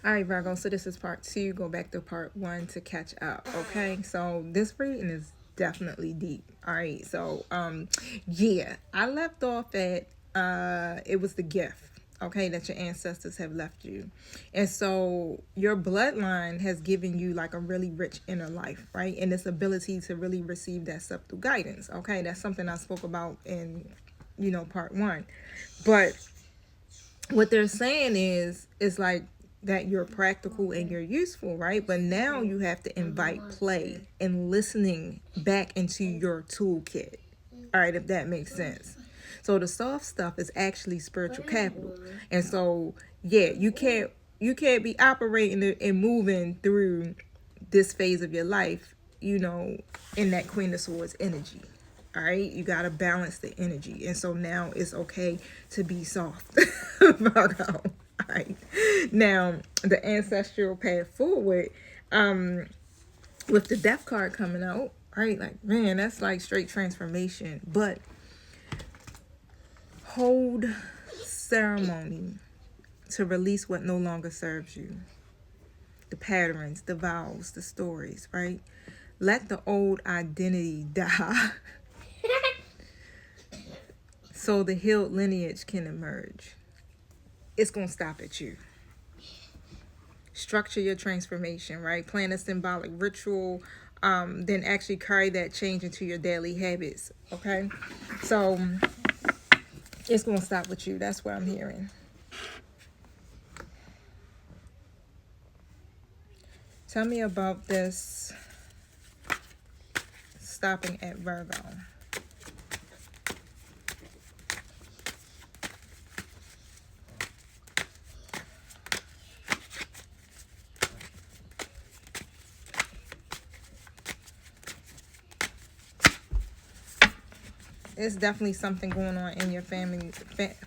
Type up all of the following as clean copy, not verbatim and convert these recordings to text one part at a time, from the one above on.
All right, Virgo, so this is part 2. Go back to part 1 to catch up, okay? So this reading is definitely deep. All right, so yeah, I left off at it was the gift, okay, that your ancestors have left you. And so your bloodline has given you like a really rich inner life, right? And this ability to really receive that stuff through guidance, okay? That's something I spoke about in, part 1. But what they're saying is like that you're practical and you're useful, right? But now you have to invite play and listening back into your toolkit. All right, if that makes sense. So the soft stuff is actually spiritual capital. And so yeah, you can't be operating and moving through this phase of your life, in that Queen of Swords energy. All right, you got to balance the energy. And so now it's okay to be soft. Virgo. All right. Now, the ancestral path forward, with the death card coming out, right? Like, man, that's like straight transformation. But hold ceremony to release what no longer serves you. The patterns, the vows, the stories, right? Let the old identity die so the healed lineage can emerge. It's going to stop at you. Structure your transformation, right? Plan a symbolic ritual, then actually carry that change into your daily habits, okay? So it's going to stop with you. That's what I'm hearing. Tell me about this stopping at Virgo. It's definitely something going on in your family,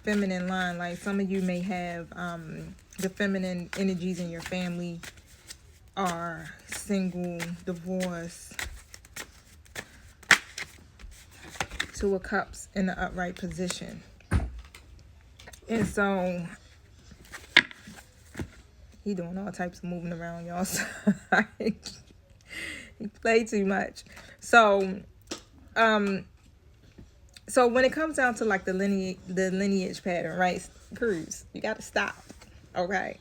feminine line. Like some of you may have the feminine energies in your family are single, divorced, Two of Cups in the upright position. And so he doing all types of moving around, y'all. He play too much. So when it comes down to like the lineage pattern, right? Cruise, you got to stop, okay?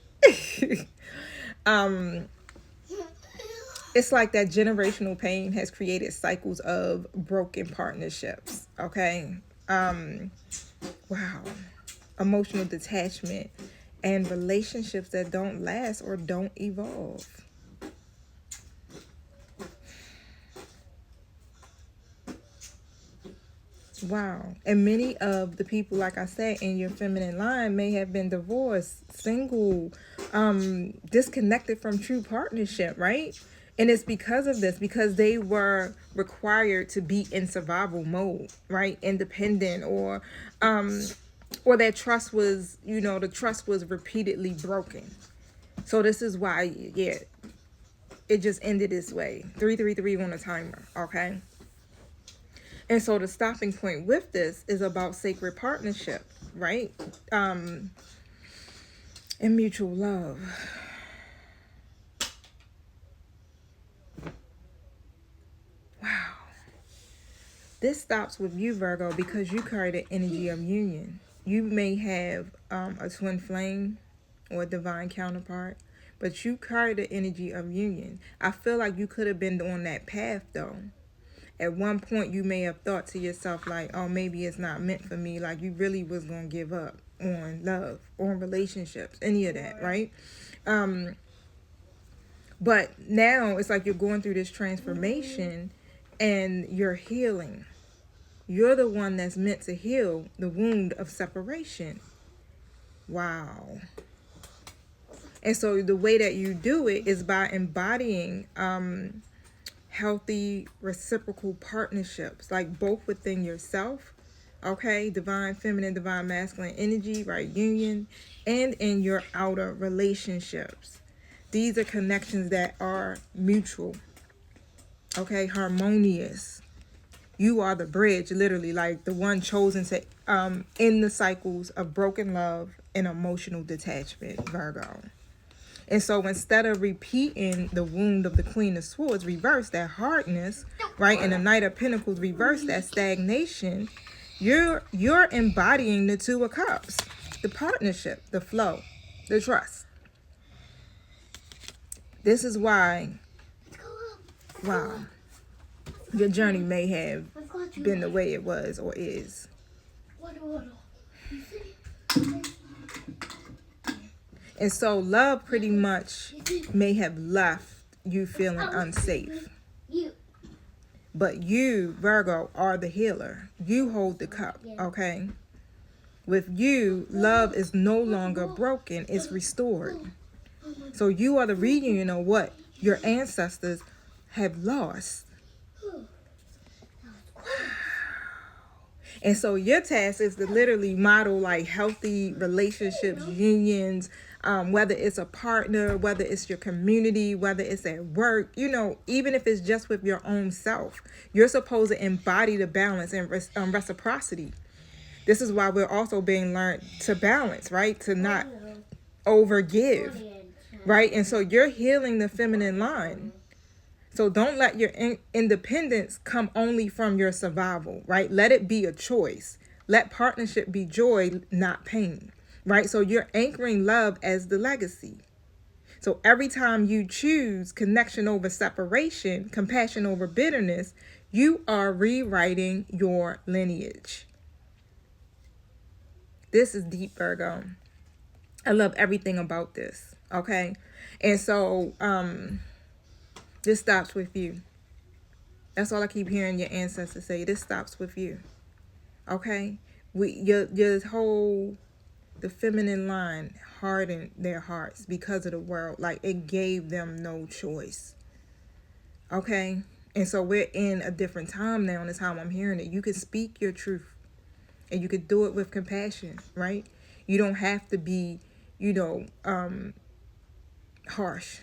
It's like that generational pain has created cycles of broken partnerships, okay? Wow. Emotional detachment and relationships that don't last or don't evolve. Wow. And many of the people, like I said, in your feminine line may have been divorced, single, disconnected from true partnership, right? And it's because of this, because they were required to be in survival mode, right? Independent, or their trust was, the trust was repeatedly broken. So this is why, yeah, it just ended this way. 333 on a timer, okay? And so the stopping point with this is about sacred partnership, right? And mutual love. Wow. This stops with you, Virgo, because you carry the energy of union. You may have a twin flame or a divine counterpart, but you carry the energy of union. I feel like you could have been on that path, though. At one point, you may have thought to yourself, like, oh, maybe it's not meant for me. Like, you really was going to give up on love, on relationships, any of that, right? But now it's like you're going through this transformation and you're healing. You're the one that's meant to heal the wound of separation. Wow. And so the way that you do it is by embodying healthy reciprocal partnerships, like both within yourself, okay, divine feminine, divine masculine energy, right, union, and in your outer relationships. These are connections that are mutual, okay, harmonious. You are the bridge, literally, like the one chosen to end the cycles of broken love and emotional detachment, Virgo. And so instead of repeating the wound of the Queen of Swords, reverse that hardness, right? And the Knight of Pentacles, reverse that stagnation. You're embodying the Two of Cups, the partnership, the flow, the trust. This is why, wow, your journey may have been the way it was or is. And so love pretty much may have left you feeling unsafe. But you, Virgo, are the healer. You hold the cup, okay? With you, love is no longer broken. It's restored. So you are the reunion of what your ancestors have lost. And so your task is to literally model like healthy relationships, unions, whether it's a partner, whether it's your community, whether it's at work, you know, even if it's just with your own self, you're supposed to embody the balance and reciprocity. This is why we're also being learned to balance, right? To not overgive, right? And so you're healing the feminine line. So don't let your independence come only from your survival, right? Let it be a choice. Let partnership be joy, not pain, right? So you're anchoring love as the legacy. So every time you choose connection over separation, compassion over bitterness, you are rewriting your lineage. This is deep, Virgo. I love everything about this, okay? And so, this stops with you. That's all I keep hearing your ancestors say. This stops with you. Okay? The feminine line hardened their hearts because of the world. Like, it gave them no choice. Okay? And so we're in a different time now, and that's how I'm hearing it. You can speak your truth. And you can do it with compassion, right? You don't have to be, harsh.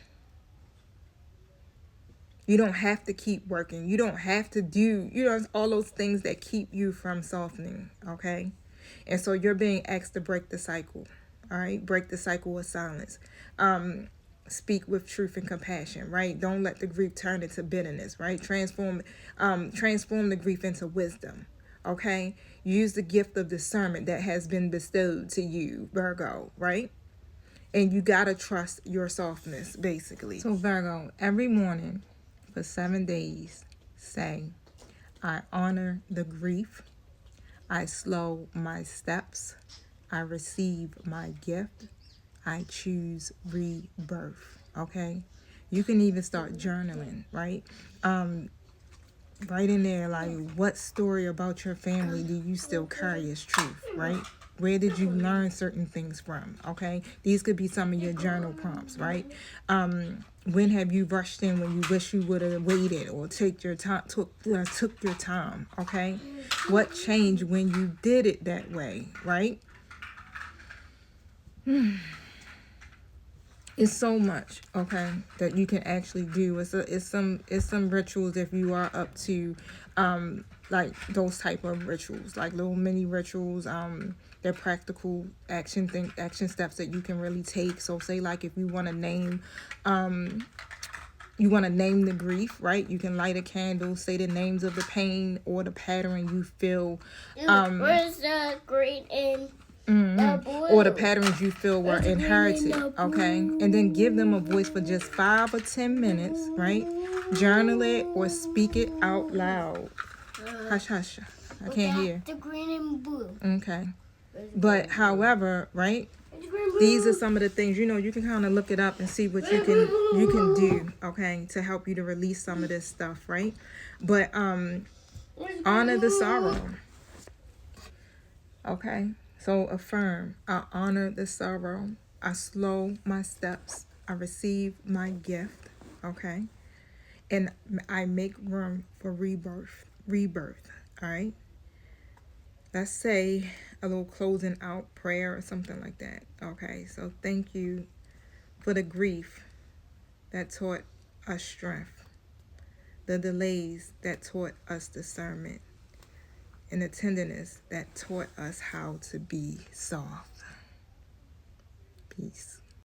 You don't have to keep working. You don't have to do, all those things that keep you from softening, okay? And so you're being asked to break the cycle, all right? Break the cycle of silence. Speak with truth and compassion, right? Don't let the grief turn into bitterness, right? Transform the grief into wisdom, okay? Use the gift of discernment that has been bestowed to you, Virgo, right? And you got to trust your softness, basically. So, Virgo, every morning, for 7 days, say, I honor the grief. I slow my steps. I receive my gift. I choose rebirth. Okay? You can even start journaling, right? Right in there, like, what story about your family do you still carry as truth, right? Where did you learn certain things from? Okay, these could be some of your journal prompts, right? When have you rushed in when you wish you would have waited or took your time? Okay, what changed when you did it that way, right? It's so much, okay, that you can actually do. It's some rituals if you are up to like those type of rituals, like little mini rituals. They're practical action steps that you can really take. So say like if you want to name the grief, right? You can light a candle, say the names of the pain or the pattern you feel. Where's the green and or the patterns you feel were inherited, okay? And then give them a voice for just 5 or 10 minutes, right? Journal it or speak it out loud. Hush, hush. I can't hear. The green and blue. Okay. But however, right? These are some of the things, you can kind of look it up and see what you can do, okay, to help you to release some of this stuff, right? But honor the sorrow. Okay? So affirm, I honor the sorrow. I slow my steps. I receive my gift. Okay? And I make room for rebirth. All right? Let's say a little closing out prayer or something like that. Okay? So thank you for the grief that taught us strength, the delays that taught us discernment, and the tenderness that taught us how to be soft. Peace.